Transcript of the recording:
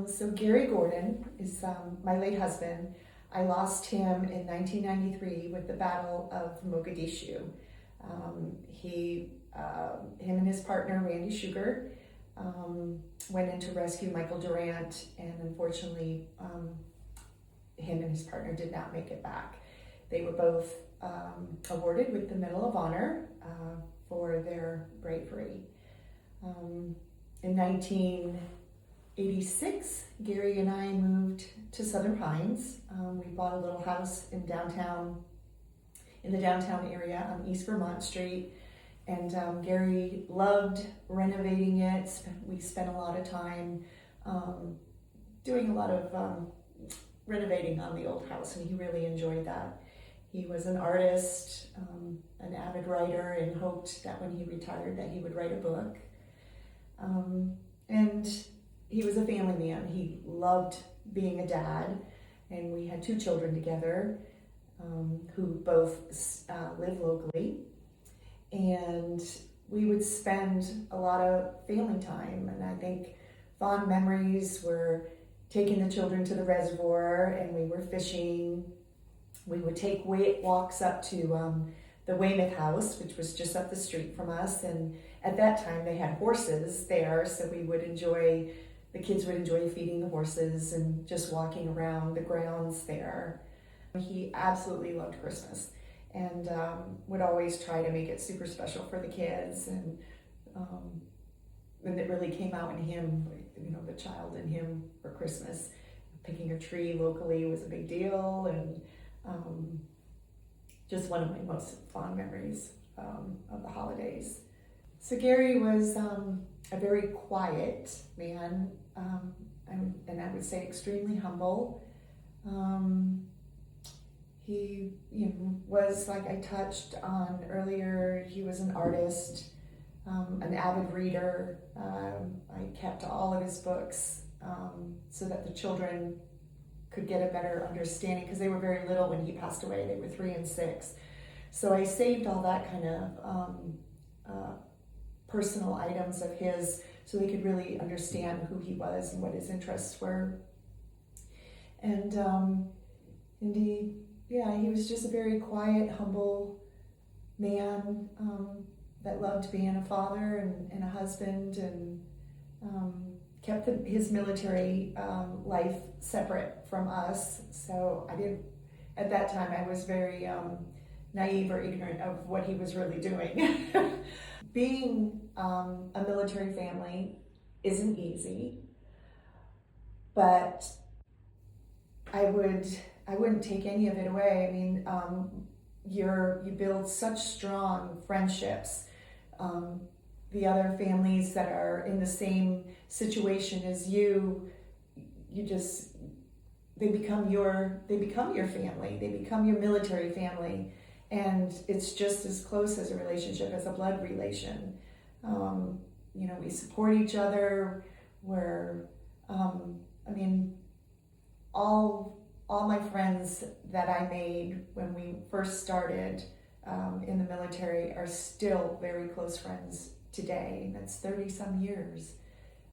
So Gary Gordon is my late husband. I lost him in 1993 with the Battle of Mogadishu. Him and his partner Randy Sugar went in to rescue Michael Durant, and unfortunately, him and his partner did not make it back. They were both awarded with the Medal of Honor for their bravery. In 1986, Gary and I moved to Southern Pines. We bought a little house in the downtown area on East Vermont Street, and Gary loved renovating it. We spent a lot of time doing a lot of renovating on the old house, and he really enjoyed that. He was an artist, an avid writer, and hoped that when he retired that he would write a book. And he was a family man. He loved being a dad, and we had 2 children together who both live locally. And we would spend a lot of family time, and I think fond memories were taking the children to the reservoir, and we were fishing. We would take walks up to the Weymouth House, which was just up the street from us, and at that time they had horses there, so the kids would enjoy feeding the horses and just walking around the grounds there. He absolutely loved Christmas, and would always try to make it super special for the kids, and it really came out in him, the child in him for Christmas. Picking a tree locally was a big deal, and just one of my most fond memories of the holidays. So Gary was a very quiet man, and I would say extremely humble. He was, like I touched on earlier, he was an artist, an avid reader. I kept all of his books so that the children could get a better understanding, because they were very little when he passed away. They were 3 and 6. So I saved all that kind of personal items of his so they could really understand who he was and what his interests were. And he was just a very quiet, humble man that loved being a father and a husband, and kept his military life separate from us. So at that time I was very naive or ignorant of what he was really doing. Being a military family isn't easy, but I wouldn't take any of it away. I mean, you build such strong friendships. The other families that are in the same situation as they become your family. They become your military family, and it's just as close as a relationship as a blood relation. We support each other. All my friends that I made when we first started in the military are still very close friends today. That's 30 some years.